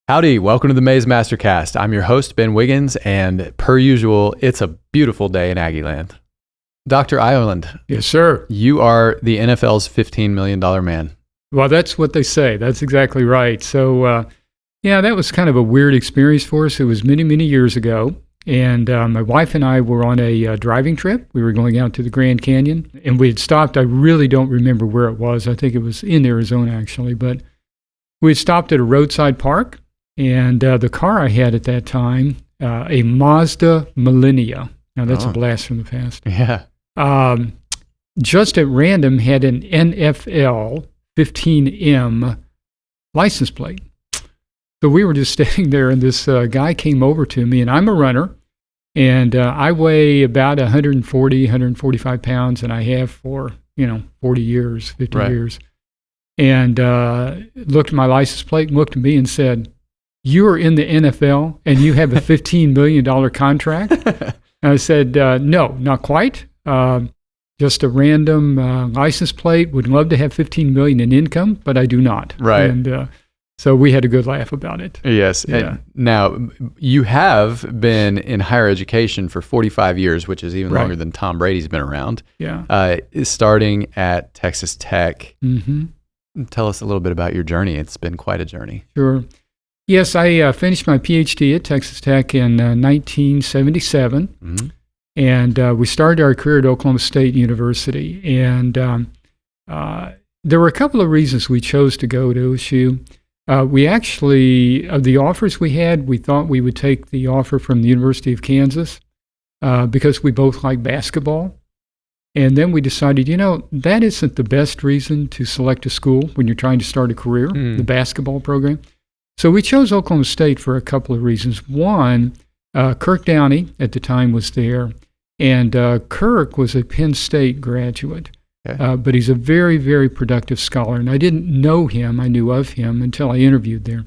Howdy, welcome to the MasterCast. I'm your host, Ben Wiggins, and per usual, it's a beautiful day in Aggie land. Dr. Ireland. Yes, sir. You are the NFL's $15 million man. Well, that's what they say. That's exactly right. So, that was kind of a weird experience for us. It was many, many years ago. And my wife and I were on a driving trip. We were going out to the Grand Canyon, and we had stopped. I really don't remember where it was. I think it was in Arizona, actually. But we had stopped at a roadside park, and the car I had at that time, a Mazda Millennia. Now, that's a blast from the past. Yeah. Just at random had an NFL 15M license plate. So we were just standing there, and this guy came over to me, and I'm a runner, and I weigh about 145 pounds, and I have for, 40 years, 50 years. And looked at my license plate and looked at me and said, "You are in the NFL, and you have a $15 million contract?" And I said, "No, not quite. Just a random license plate. Would love to have $15 million in income, but I do not." Right. And so we had a good laugh about it. Yes. Yeah. And now, you have been in higher education for 45 years, which is even longer than Tom Brady's been around. Yeah. Starting at Texas Tech. Mm-hmm. Tell us a little bit about your journey. It's been quite a journey. Sure. Yes, I finished my PhD at Texas Tech in 1977. Mm-hmm. And we started our career at Oklahoma State University. And there were a couple of reasons we chose to go to OSU. We actually, of the offers we had, we thought we would take the offer from the University of Kansas because we both like basketball. And then we decided, that isn't the best reason to select a school when you're trying to start a career, the basketball program. So we chose Oklahoma State for a couple of reasons. One, Kirk Downey at the time was there, and Kirk was a Penn State graduate. Okay. But he's a very, very productive scholar, and I didn't know him. I knew of him until I interviewed there.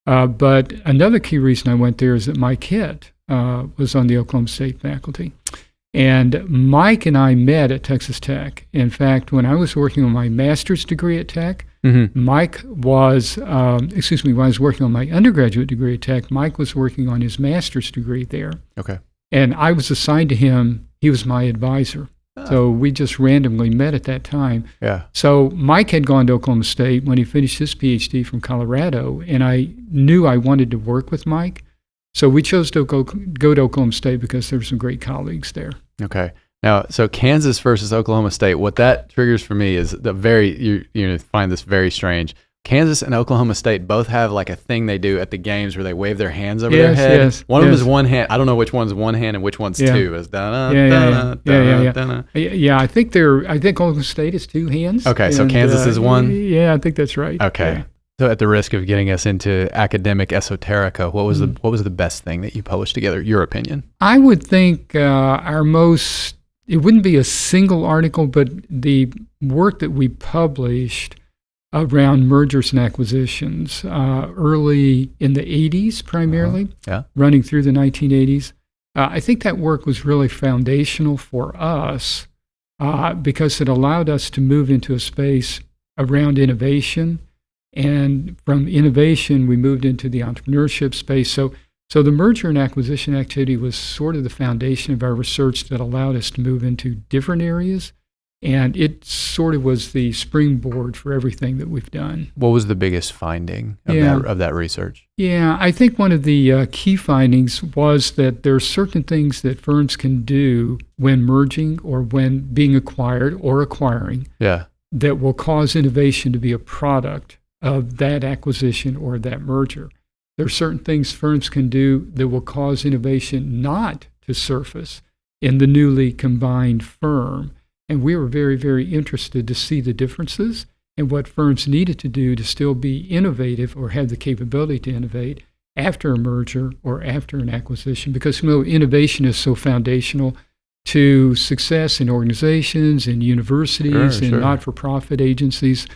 But another key reason I went there is that Mike Hitt was on the Oklahoma State faculty. And Mike and I met at Texas Tech. In fact, when I was working on my master's degree at Tech, Mike was, when I was working on my undergraduate degree at Tech, Mike was working on his master's degree there. Okay. And I was assigned to him. He was my advisor. So we just randomly met at that time. Yeah. So Mike had gone to Oklahoma State when he finished his PhD from Colorado, and I knew I wanted to work with Mike. So we chose to go to Oklahoma State because there were some great colleagues there. Okay. Now, so Kansas versus Oklahoma State, what that triggers for me is you find this very strange. Kansas and Oklahoma State both have like a thing they do at the games where they wave their hands over their head. Yes, one of them is one hand. I don't know which one's one hand and which one's two. Is Yeah. I think Oklahoma State is two hands. Okay, so Kansas is one. Yeah, I think that's right. Okay. Yeah. So at the risk of getting us into academic esoterica, what was the best thing that you published together? Your opinion? I would think it wouldn't be a single article, but the work that we published around mergers and acquisitions early in the 80s primarily, running through the 1980s. I think that work was really foundational for us because it allowed us to move into a space around innovation. And from innovation, we moved into the entrepreneurship space. So the merger and acquisition activity was sort of the foundation of our research that allowed us to move into different areas. And it sort of was the springboard for everything that we've done. What was the biggest finding of that research? Yeah, I think one of the key findings was that there are certain things that firms can do when merging or when being acquired or acquiring that will cause innovation to be a product of that acquisition or that merger. There are certain things firms can do that will cause innovation not to surface in the newly combined firm. And we were very, very interested to see the differences and what firms needed to do to still be innovative or have the capability to innovate after a merger or after an acquisition. Because innovation is so foundational to success in organizations, in universities, in not-for-profit agencies.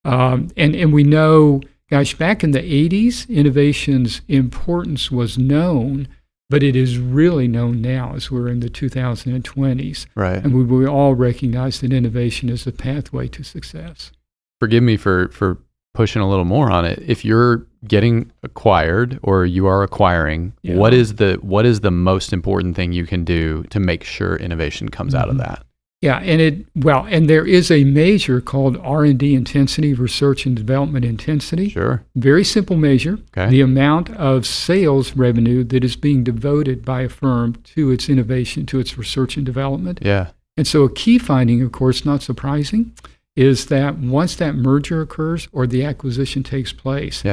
And we know, back in the 80s, innovation's importance was known, but it is really known now as we're in the 2020s. Right. And we all recognize that innovation is the pathway to success. Forgive me for pushing a little more on it, if you're getting acquired or you are acquiring, what is the most important thing you can do to make sure innovation comes out of that? Yeah, and there is a measure called R&D intensity, research and development intensity. Sure. Very simple measure. Okay. The amount of sales revenue that is being devoted by a firm to its innovation, to its research and development. Yeah. And so a key finding, of course, not surprising, is that once that merger occurs or the acquisition takes place,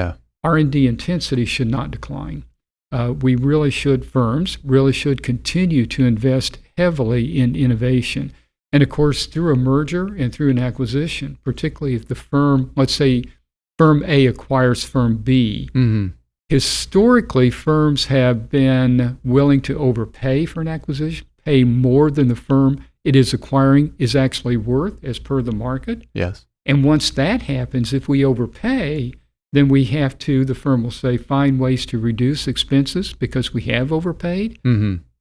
R&D intensity should not decline. Firms really should continue to invest heavily in innovation. And of course, through a merger and through an acquisition, particularly if the firm, let's say firm A acquires firm B, historically firms have been willing to overpay for an acquisition, pay more than the firm it is acquiring is actually worth as per the market. Yes. And once that happens, if we overpay, then we have to, the firm will say, find ways to reduce expenses because we have overpaid.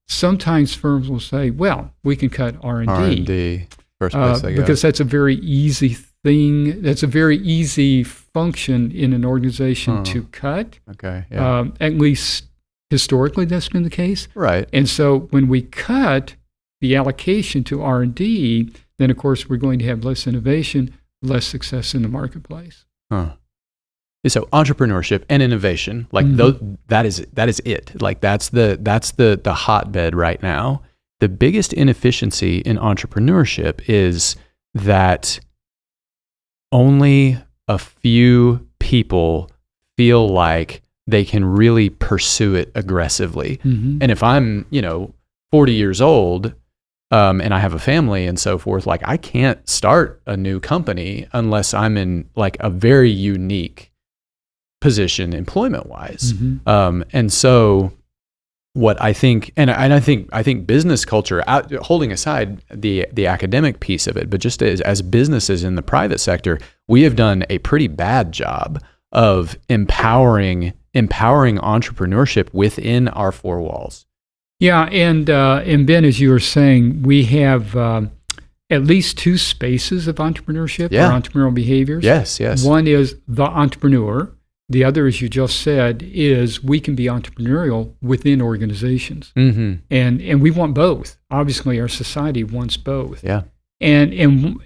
Sometimes firms will say, well, we can cut R&D. R&D, first place they go. Because that's a very easy thing. That's a very easy function in an organization to cut. Okay. Yeah. At least historically, that's been the case. Right. And so when we cut the allocation to R&D, then of course we're going to have less innovation, less success in the marketplace. So entrepreneurship and innovation, like that is it. Like that's the hotbed right now. The biggest inefficiency in entrepreneurship is that only a few people feel like they can really pursue it aggressively. And if I'm, 40 years old, and I have a family and so forth, like I can't start a new company unless I'm in like a very unique position employment-wise. And so what I think, and I think business culture, holding aside the academic piece of it, but just as businesses in the private sector, we have done a pretty bad job of empowering entrepreneurship within our four walls. Yeah, and Ben, as you were saying, we have at least two spaces of entrepreneurship or entrepreneurial behaviors. Yes. One is the entrepreneur. The other, as you just said, is we can be entrepreneurial within organizations. And we want both. Obviously, our society wants both. Yeah. And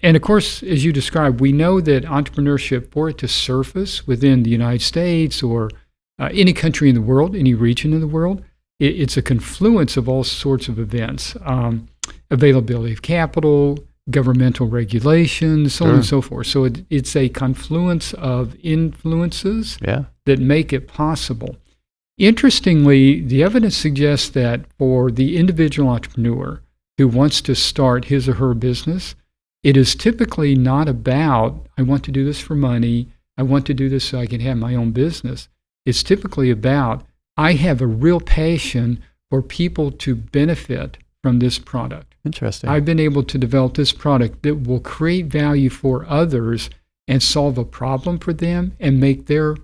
of course, as you described, we know that entrepreneurship, for it to surface within the United States or any country in the world, any region in the world, it's a confluence of all sorts of events, availability of capital, governmental regulations, so on and so forth. So it's a confluence of influences that make it possible. Interestingly, the evidence suggests that for the individual entrepreneur who wants to start his or her business, it is typically not about, I want to do this for money, I want to do this so I can have my own business. It's typically about, I have a real passion for people to benefit from this product. Interesting. I've been able to develop this product that will create value for others and solve a problem for them and make their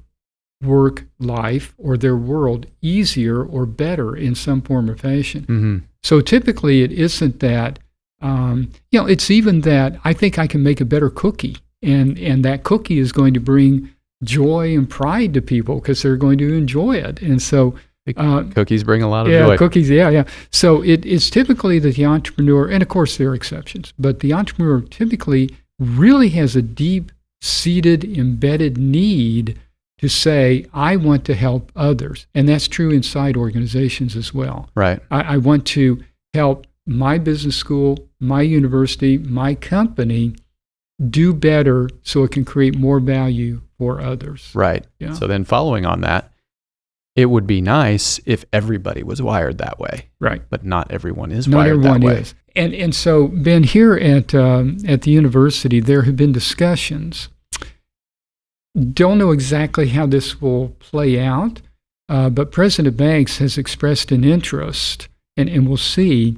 work life or their world easier or better in some form or fashion. So typically it isn't that, it's even that I think I can make a better cookie and that cookie is going to bring joy and pride to people because they're going to enjoy it. And so cookies bring a lot of joy. Cookies, So it's typically that the entrepreneur, and of course there are exceptions, but the entrepreneur typically really has a deep-seated, embedded need to say, I want to help others. And that's true inside organizations as well. Right. I want to help my business school, my university, my company do better so it can create more value for others. Right. Yeah. So then following on that, it would be nice if everybody was wired that way. Right. But not everyone is wired that way. Not everyone is. And so, Ben, here at the university, there have been discussions. Don't know exactly how this will play out, but President Banks has expressed an interest, and we'll see,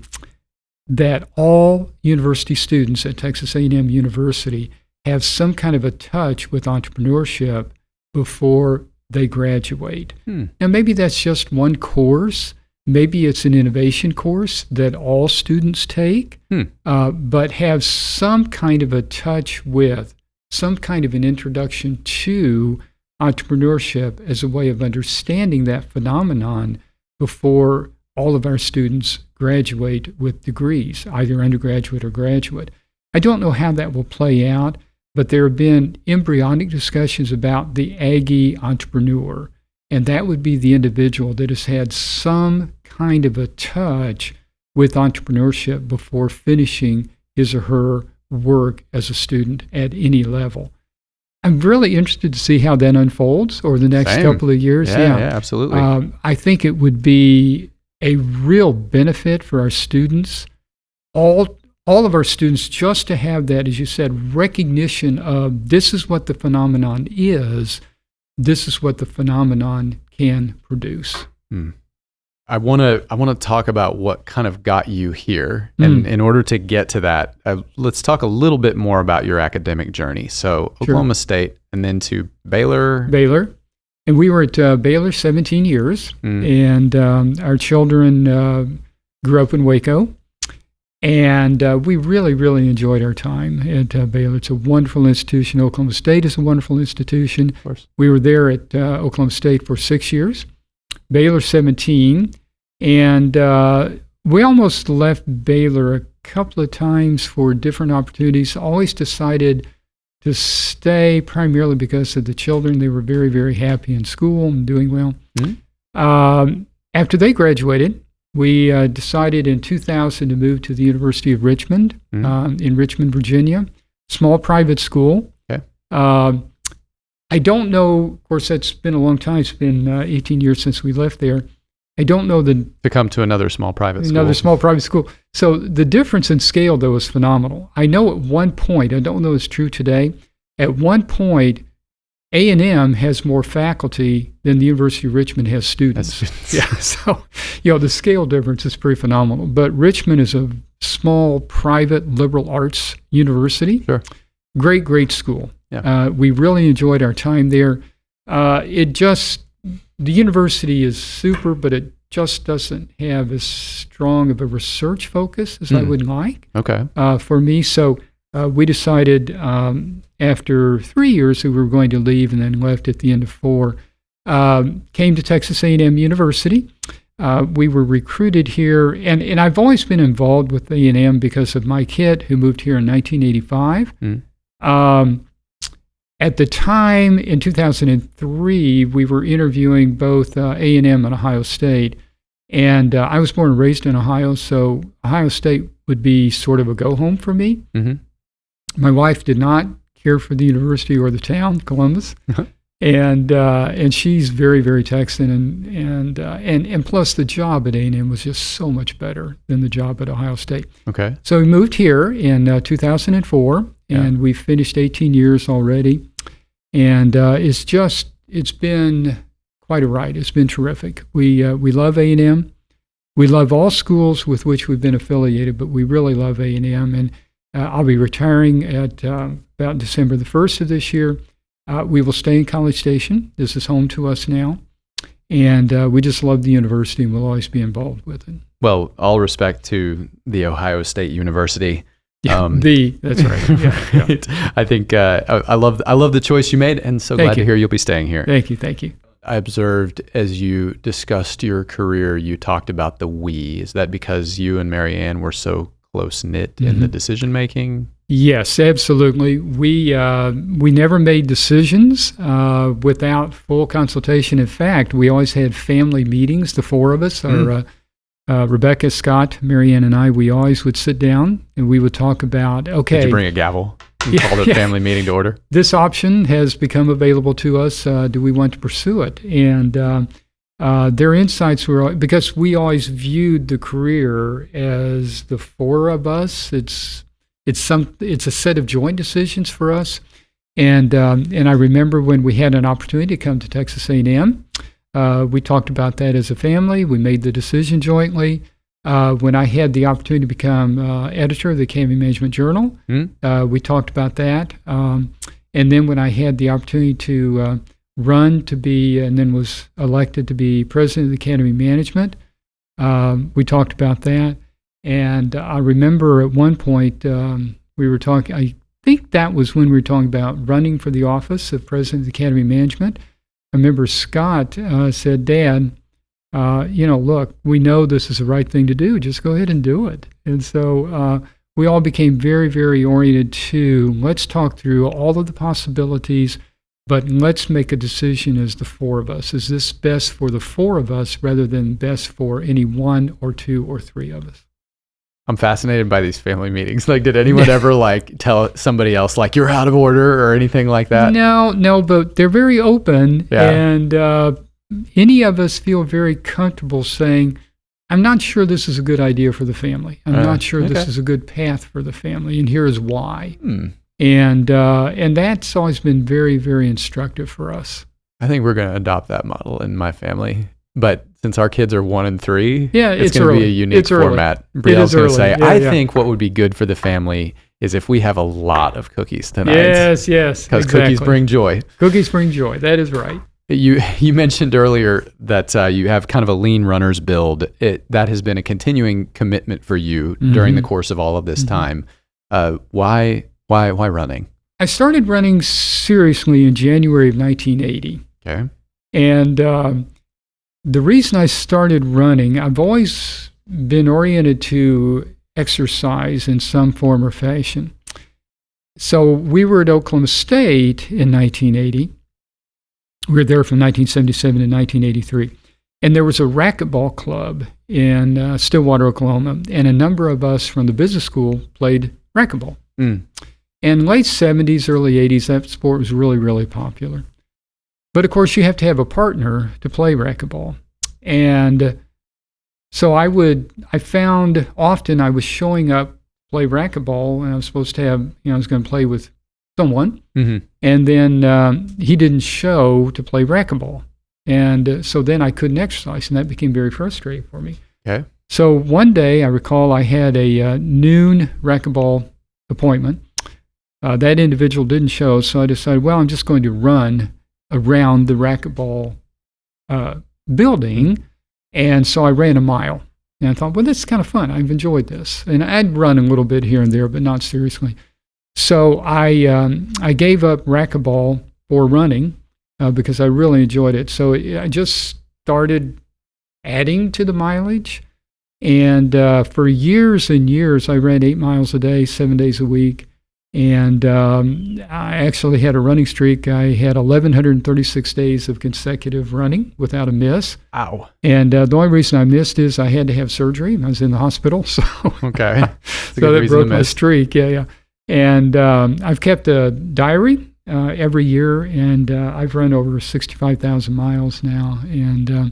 that all university students at Texas A&M University have some kind of a touch with entrepreneurship before they graduate. And maybe that's just one course. Maybe it's an innovation course that all students take, but have some kind of a touch with some kind of an introduction to entrepreneurship as a way of understanding that phenomenon before all of our students graduate with degrees, either undergraduate or graduate. I don't know how that will play out, but there have been embryonic discussions about the Aggie entrepreneur, and that would be the individual that has had some kind of a touch with entrepreneurship before finishing his or her work as a student at any level. I'm really interested to see how that unfolds over the next couple of years. Yeah, absolutely. I think it would be a real benefit for our students, all of our students, just to have that, as you said, recognition of this is what the phenomenon is, this is what the phenomenon can produce. I want to talk about what kind of got you here. And in order to get to that, let's talk a little bit more about your academic journey. So Oklahoma State and then to Baylor. And we were at Baylor 17 years. And our children grew up in Waco. And we really, really enjoyed our time at Baylor. It's a wonderful institution. Oklahoma State is a wonderful institution. Of course. We were there at Oklahoma State for 6 years. Baylor 17. And we almost left Baylor a couple of times for different opportunities, always decided to stay primarily because of the children. They were very, very happy in school and doing well. After they graduated, we decided in 2000 to move to the University of Richmond in Richmond, Virginia, small private school. Okay. I don't know, of course, that's been a long time. It's been 18 years since we left there. I don't know to come to another small private school. Another small private school. So the difference in scale, though, is phenomenal. I know at one point, I don't know if it's true today, at one point, A&M has more faculty than the University of Richmond has students. Yeah, so, the scale difference is pretty phenomenal. But Richmond is a small, private, liberal arts university. Sure. Great school. Yeah. We really enjoyed our time there. The university is super, but it just doesn't have as strong of a research focus as I would like. Okay. For me, so we decided after 3 years that we were going to leave, and then left at the end of 4. Came to Texas A&M University. We were recruited here, and I've always been involved with A&M because of my kid who moved here in 1985. At the time, in 2003, we were interviewing both A&M and Ohio State. And I was born and raised in Ohio, so Ohio State would be sort of a go-home for me. My wife did not care for the university or the town, Columbus. And she's very, very Texan. And plus, the job at A&M was just so much better than the job at Ohio State. Okay. So we moved here in 2004, and we finished 18 years already. And it's been quite a ride. It's been terrific. We love A&M. We love all schools with which we've been affiliated, but we really love A&M. And I'll be retiring at about December the 1st of this year. We will stay in College Station. This is home to us now. And we just love the university, and we'll always be involved with it. Well, all respect to the Ohio State University. That's right. Yeah. I think I love the choice you made, and so glad to hear you'll be staying here. Thank you. I observed as you discussed your career, you talked about the we. Is that because you and Mary Ann were so close-knit in the decision-making? Yes, absolutely. We never made decisions without full consultation. In fact, we always had family meetings, the 4 of us, Rebecca, Scott, Mary Ann, and I. We always would sit down and we would talk about, okay. Did you bring a gavel and call the family meeting to order? This option has become available to us. Do we want to pursue it? And their insights were, because we always viewed the career as the 4 of us. It's a set of joint decisions for us. And I remember when we had an opportunity to come to Texas A&M, we talked about that as a family. We made the decision jointly. When I had the opportunity to become editor of the Academy Management Journal, we talked about that. And then when I had the opportunity to run to be, and then was elected to be president of the Academy Management, we talked about that. And I remember at one point we were talking, think that was when we were talking about running for the office of President of the Academy of Management. I remember Scott said, Dad, look, we know this is the right thing to do. Just go ahead and do it. And so we all became very, very oriented to let's talk through all of the possibilities, but let's make a decision as the four of us. Is this best for the four of us rather than best for any one or two or three of us? I'm fascinated by these family meetings. Like, did anyone ever tell somebody else you're out of order or anything like that? No, but they're very open, and any of us feel very comfortable saying, I'm not sure this is a good idea for the family. I'm not sure this is a good path for the family, and here's why. And that's always been very, very instructive for us. I think we're going to adopt that model in my family. But since our kids are 1 and 3, it's going to be a unique format. Brielle's going to say, I think what would be good for the family is if we have a lot of cookies tonight. Yes, because cookies bring joy. Cookies bring joy. That is right. You mentioned earlier that you have kind of a lean runner's build. That has been a continuing commitment for you during the course of all of this time. Why running? I started running seriously in January of 1980. Okay. And the reason I started running, I've always been oriented to exercise in some form or fashion. So we were at Oklahoma State in 1980. We were there from 1977 to 1983. And there was a racquetball club in Stillwater, Oklahoma, and a number of us from the business school played racquetball. And late 70s, early 80s, that sport was really, really popular. But of course, you have to have a partner to play racquetball. And so I found often I was showing up to play racquetball, and I was supposed to have, I was going to play with someone. And then he didn't show to play racquetball. And so then I couldn't exercise, and that became very frustrating for me. Okay. So one day, I recall I had a noon racquetball appointment. That individual didn't show, so I decided, well, I'm just going to run around the racquetball building. And so I ran a mile. And I thought, well, this is kind of fun. I've enjoyed this. And I'd run a little bit here and there, but not seriously. So I gave up racquetball for running because I really enjoyed it. So I just started adding to the mileage. And for years and years, I ran 8 miles a day, 7 days a week. And I actually had a running streak. I had 1,136 days of consecutive running without a miss. Ow. And the only reason I missed is I had to have surgery. I was in the hospital. So, okay. So that broke my streak. Yeah. And I've kept a diary every year, and I've run over 65,000 miles now, and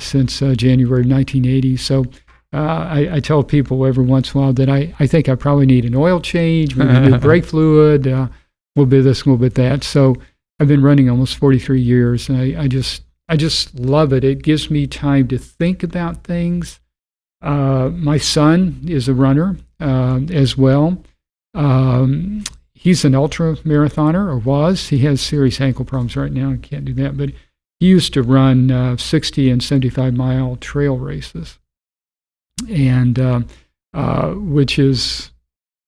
since January of 1980. So I tell people every once in a while that I think I probably need an oil change, maybe new brake fluid, a little bit of this, a little bit of that. So I've been running almost 43 years, and I just love it. It gives me time to think about things. My son is a runner as well. He's an ultra marathoner, or was. He has serious ankle problems right now. He can't do that, but he used to run 60 and 75-mile trail races. And which is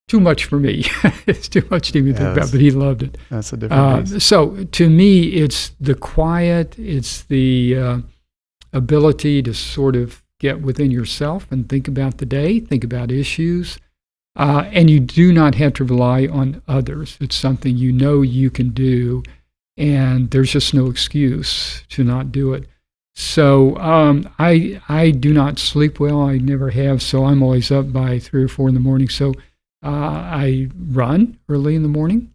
too much for me. It's too much to even think about, but he loved it. That's a different piece. So to me, it's the quiet, it's the ability to sort of get within yourself and think about the day, think about issues. And you do not have to rely on others. It's something you know you can do, and there's just no excuse to not do it. So I do not sleep well. I never have. So I'm always up by 3 or 4 in the morning. So I run early in the morning.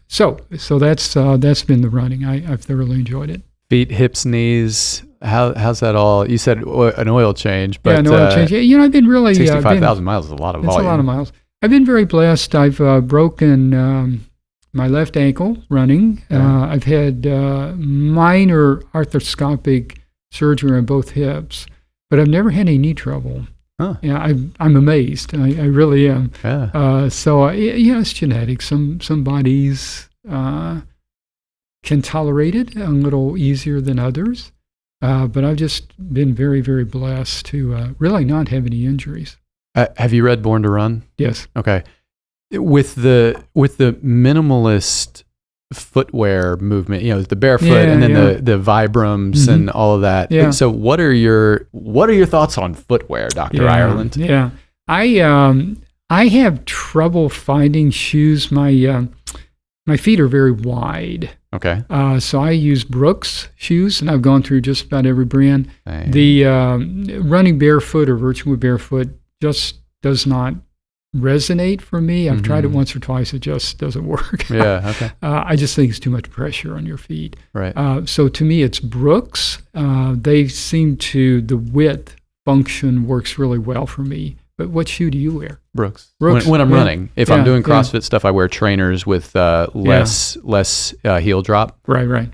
So that's been the running. I've thoroughly enjoyed it. Feet, hips, knees. How's that all? You said an oil change, but an oil change. Yeah, I've been really 65,000 miles is a lot of volume. It's a lot of miles. I've been very blessed. I've broken my left ankle running. I've had minor arthroscopic surgery on both hips, but I've never had any knee trouble. Huh. Yeah, I'm amazed. I really am. Yeah. So it's genetic. Some bodies can tolerate it a little easier than others, but I've just been very, very blessed to really not have any injuries. Have you read Born to Run? Yes. Okay. with the minimalist footwear movement, the barefoot and then the Vibrams and all of that. Yeah. So what are your thoughts on footwear, Dr. Ireland? Yeah. I have trouble finding shoes. My feet are very wide. Okay. So I use Brooks shoes, and I've gone through just about every brand. Dang. The running barefoot or virtually barefoot just does not resonate for me. I've tried it once or twice. It just doesn't work. Yeah, okay. I just think it's too much pressure on your feet. Right. So to me, it's Brooks. They seem to, the width function works really well for me. But what shoe do you wear? Brooks. When I'm running. If I'm doing CrossFit stuff, I wear trainers with less heel drop. Right.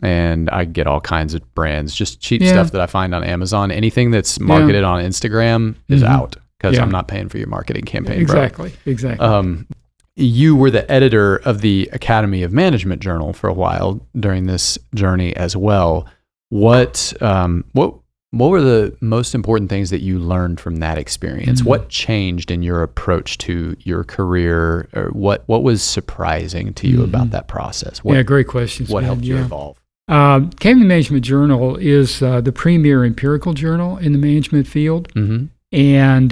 And I get all kinds of brands, just cheap stuff that I find on Amazon. Anything that's marketed on Instagram is out because I'm not paying for your marketing campaign. Exactly. You were the editor of the Academy of Management Journal for a while during this journey as well. What were the most important things that you learned from that experience? What changed in your approach to your career? Or what was surprising to you about that process? Great questions. What helped you evolve? Academy Management Journal is the premier empirical journal in the management field. Mm-hmm. And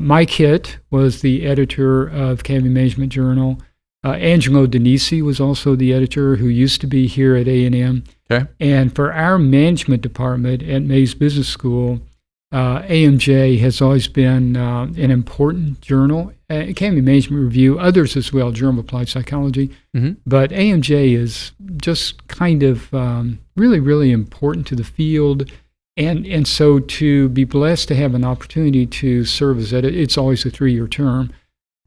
Mike Hitt was the editor of Academy Management Journal. Angelo Denisi was also the editor, who used to be here at A&M. Okay. And for our management department at Mays Business School, AMJ has always been an important journal. Academy Management Review, others as well, Journal of Applied Psychology. Mm-hmm. But AMJ is just kind of really, really important to the field. And so to be blessed to have an opportunity to serve as editor, it's always a 3-year term,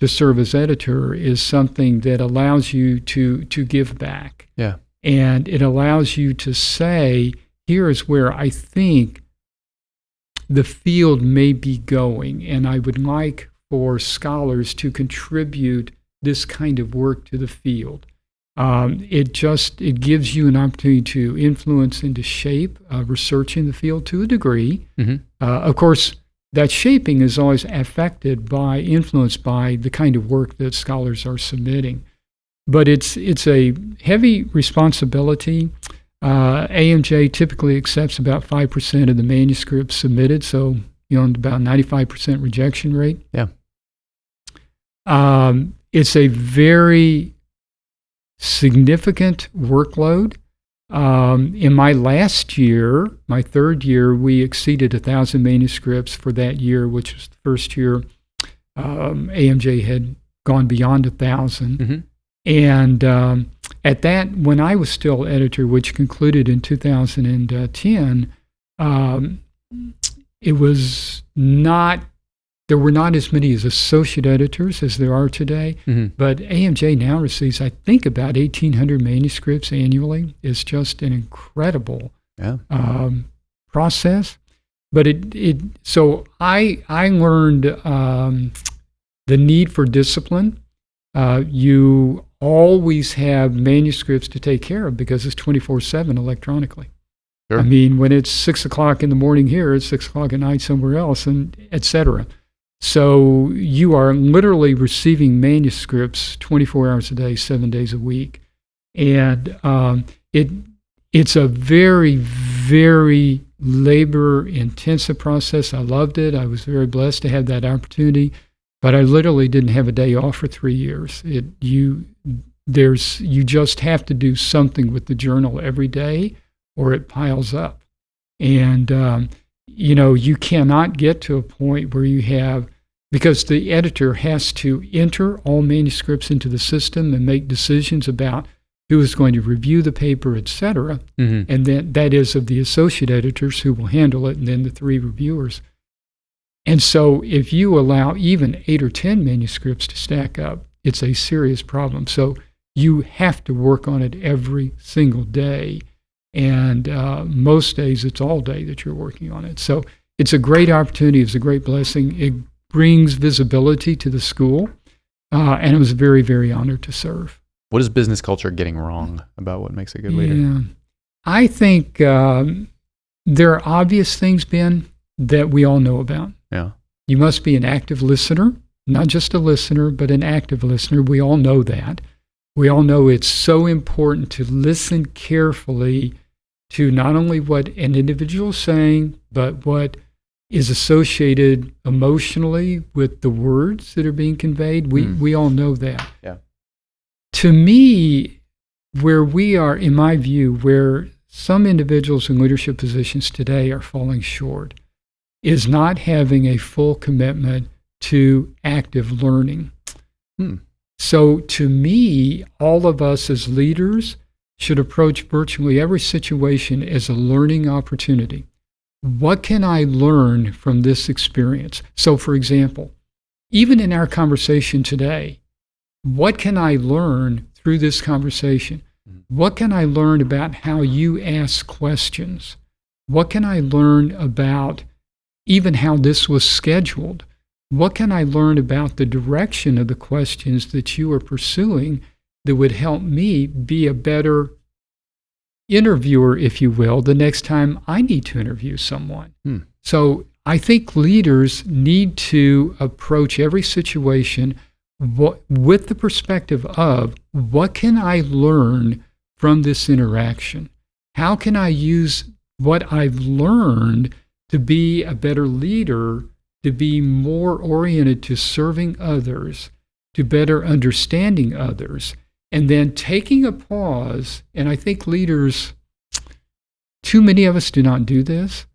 to serve as editor is something that allows you to give back. Yeah. And it allows you to say, here is where I think the field may be going, and I would like for scholars to contribute this kind of work to the field. It gives you an opportunity to influence and to shape research in the field to a degree. Mm-hmm. Of course, that shaping is always influenced by the kind of work that scholars are submitting. But it's a heavy responsibility. AMJ typically accepts about 5% of the manuscripts submitted, so about 95% rejection rate. Yeah. It's a very significant workload. In my last year, my third year, we exceeded 1,000 manuscripts for that year, which was the first year AMJ had gone beyond 1,000. Mm-hmm. And at that, when I was still editor, which concluded in 2010, there were not as many as associate editors as there are today, but AMJ now receives, I think, about 1,800 manuscripts annually. It's just an incredible process. But so I learned the need for discipline. You always have manuscripts to take care of because it's 24/7 electronically. Sure. I mean, when it's 6 o'clock in the morning here, it's 6 o'clock at night somewhere else, and et cetera. So you are literally receiving manuscripts 24 hours a day, 7 days a week. And it's a very, very labor-intensive process. I loved it. I was very blessed to have that opportunity. But I literally didn't have a day off for 3 years. You just have to do something with the journal every day, or it piles up. And you cannot get to a point where you have, because the editor has to enter all manuscripts into the system and make decisions about who is going to review the paper, et cetera. Mm-hmm. And then that is of the associate editors who will handle it, and then the 3 reviewers. And so if you allow even 8 or 10 manuscripts to stack up, it's a serious problem. So you have to work on it every single day. And most days, it's all day that you're working on it. So it's a great opportunity. It's a great blessing. It brings visibility to the school. And I was very, very honored to serve. What is business culture getting wrong about what makes a good leader? Yeah. I think there are obvious things, Ben, that we all know about. Yeah. You must be an active listener, not just a listener, but an active listener. We all know that. We all know it's so important to listen carefully to not only what an individual is saying, but what is associated emotionally with the words that are being conveyed. We all know that. Yeah. To me, where we are, in my view, where some individuals in leadership positions today are falling short is not having a full commitment to active learning. So to me, all of us as leaders should approach virtually every situation as a learning opportunity. What can I learn from this experience? So for example, even in our conversation today, what can I learn through this conversation? What can I learn about how you ask questions? What can I learn about even how this was scheduled? What can I learn about the direction of the questions that you are pursuing that would help me be a better interviewer, if you will, the next time I need to interview someone? So I think leaders need to approach every situation with the perspective of, what can I learn from this interaction? How can I use what I've learned to be a better leader, to be more oriented to serving others, to better understanding others, and then taking a pause? And I think leaders, too many of us do not do this,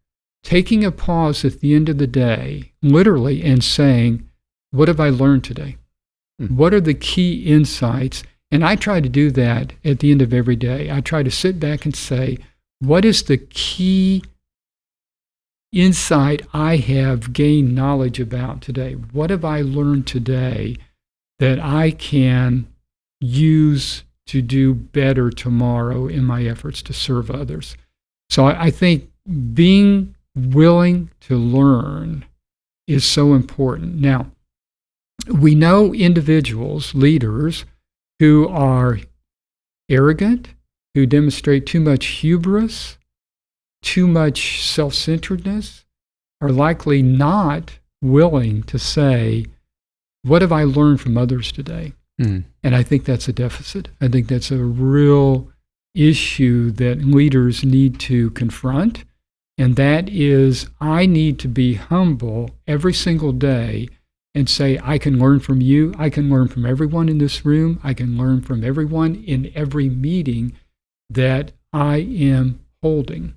taking a pause at the end of the day, literally, and saying, what have I learned today? What are the key insights? And I try to do that at the end of every day. I try to sit back and say, what is the key insight I have gained knowledge about today? What have I learned today that I can use to do better tomorrow in my efforts to serve others? So I think being willing to learn is so important. Now, we know individuals, leaders, who are arrogant, who demonstrate too much hubris, too much self-centeredness, are likely not willing to say, what have I learned from others today? And I think that's a deficit. I think that's a real issue that leaders need to confront. And that is, I need to be humble every single day and say, I can learn from you. I can learn from everyone in this room. I can learn from everyone in every meeting that I am holding.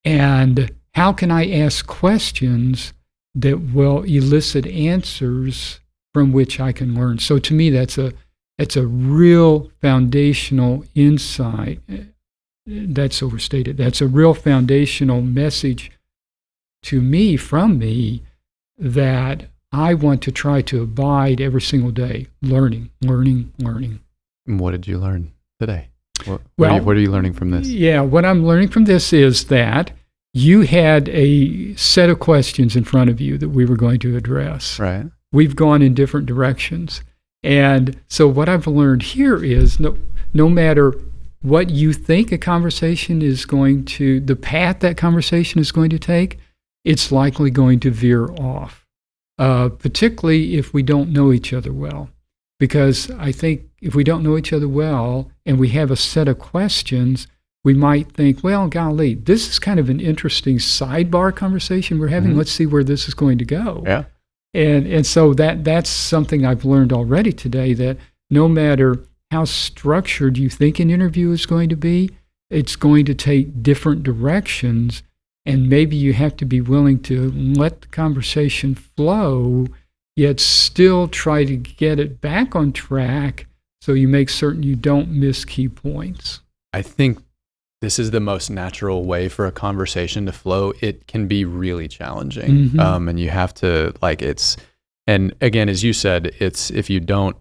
And how can I ask questions that will elicit answers from which I can learn? So to me, that's a real foundational insight. That's overstated. That's a real foundational message to me, from me, that I want to try to abide every single day, learning. And what did you learn today? What are you learning from this? Yeah, what I'm learning from this is that you had a set of questions in front of you that we were going to address. Right. We've gone in different directions. And so what I've learned here is no matter what you think a conversation is going to, the path that conversation is going to take, it's likely going to veer off. Particularly if we don't know each other well. Because I think if we don't know each other well and we have a set of questions, we might think, well, golly, this is kind of an interesting sidebar conversation we're having. Let's see where this is going to go. Yeah. And so that's something I've learned already today, that no matter how structured you think an interview is going to be, it's going to take different directions. And maybe you have to be willing to let the conversation flow, yet still try to get it back on track so you make certain you don't miss key points. I think this is the most natural way for a conversation to flow. It can be really challenging. And you have to, and again, as you said, it's if you don't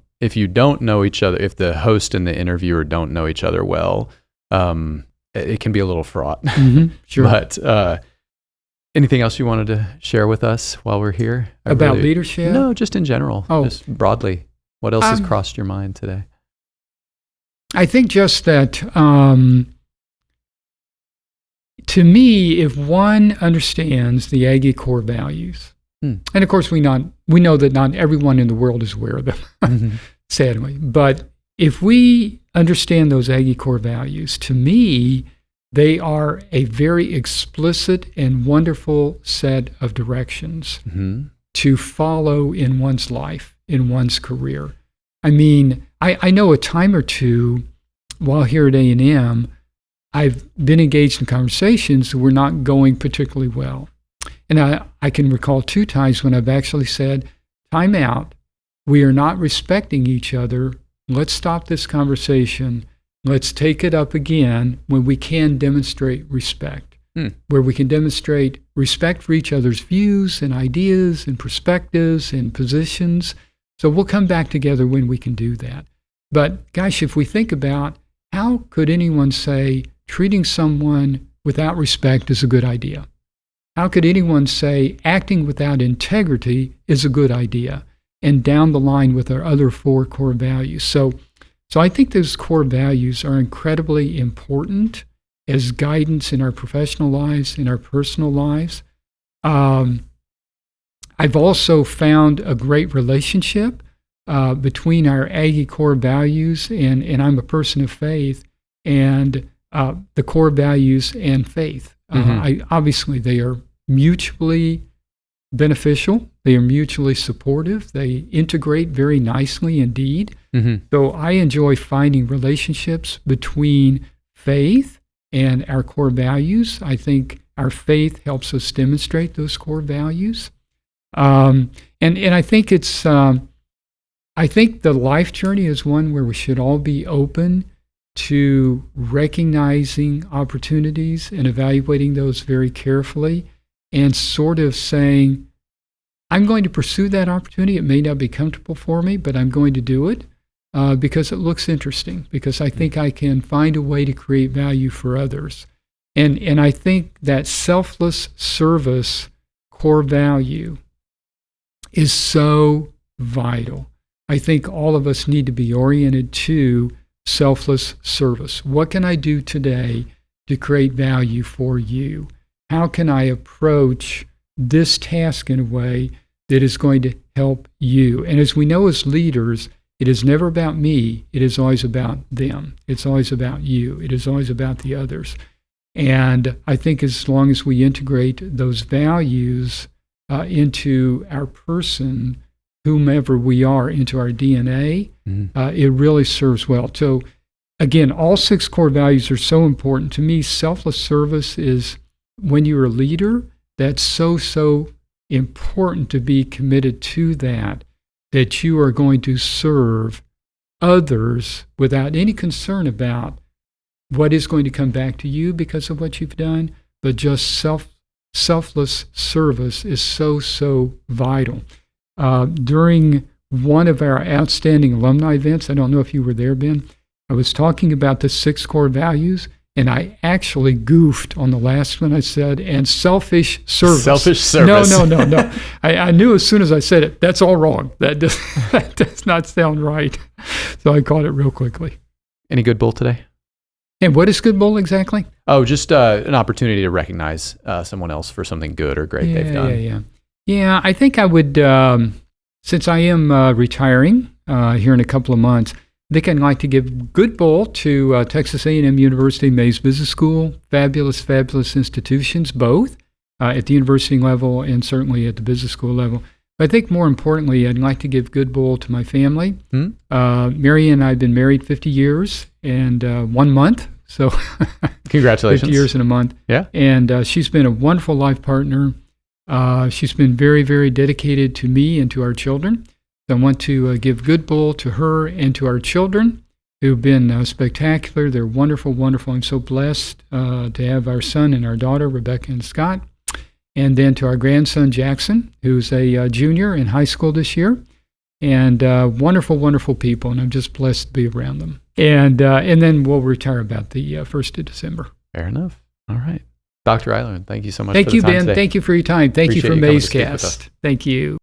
know each other, if the host and the interviewer don't know each other well, it can be a little fraught. Sure. But anything else you wanted to share with us while we're here? About leadership? No, just in general. Oh. Just broadly. What else has crossed your mind today? I think just that, to me, if one understands the Aggie core values, And of course, we know that not everyone in the world is aware of them, sadly. But if we understand those Aggie core values, to me, they are a very explicit and wonderful set of directions to follow in one's life, in one's career. I mean, I know a time or two while here at A&M, I've been engaged in conversations that were not going particularly well. And I can recall 2 times when I've actually said, time out, we are not respecting each other. Let's stop this conversation. Let's take it up again when we can demonstrate respect, where we can demonstrate respect for each other's views and ideas and perspectives and positions. So we'll come back together when we can do that. But gosh, if we think about how could anyone say treating someone without respect is a good idea? How could anyone say acting without integrity is a good idea? And down the line with our other 4 core values. So I think those core values are incredibly important as guidance in our professional lives, in our personal lives. I've also found a great relationship between our Aggie core values, and I'm a person of faith, and the core values and faith. Obviously, they are mutually beneficial. They are mutually supportive. They integrate very nicely indeed. So I enjoy finding relationships between faith and our core values. I think our faith helps us demonstrate those core values. And I think it's, I think the life journey is one where we should all be open to recognizing opportunities and evaluating those very carefully and sort of saying, I'm going to pursue that opportunity. It may not be comfortable for me, but I'm going to do it because it looks interesting, because I think I can find a way to create value for others. And I think that selfless service core value is so vital. I think all of us need to be oriented to selfless service. What can I do today to create value for you? How can I approach this task in a way that is going to help you? And as we know as leaders, it is never about me. It is always about them. It's always about you. It is always about the others. And I think as long as we integrate those values into our person, whomever we are, into our DNA, it really serves well. So again, all 6 core values are so important. To me, selfless service is, when you're a leader, that's so important to be committed to that you are going to serve others without any concern about what is going to come back to you because of what you've done, but just selfless service is so vital. During one of our outstanding alumni events, I don't know if you were there, Ben, I was talking about the 6 core values, and I actually goofed on the last one. I said, and selfish service. Selfish service. No. I knew as soon as I said it, that's all wrong. That does not sound right. So I caught it real quickly. Any good bull today? And what is good bull exactly? Oh, just an opportunity to recognize someone else for something good or great they've done. Yeah, I think I would, since I am retiring here in a couple of months, I think I'd like to give good bull to Texas A&M University, Mays Business School. Fabulous institutions, both at the university level and certainly at the business school level. But I think more importantly, I'd like to give good bull to my family. Mary and I have been married 50 years and 1 month. So congratulations. 50 years and a month. Yeah. And she's been a wonderful life partner. She's been very, very dedicated to me and to our children. So I want to give good bull to her and to our children who've been spectacular. They're wonderful. I'm so blessed to have our son and our daughter, Rebecca and Scott. And then to our grandson, Jackson, who's a junior in high school this year. And wonderful people. And I'm just blessed to be around them. And then we'll retire about the 1st of December. Fair enough. All right. Dr. Ireland, thank you so much for the time Ben. Today. Thank you for your time. Thank you for MasterCast. Thank you.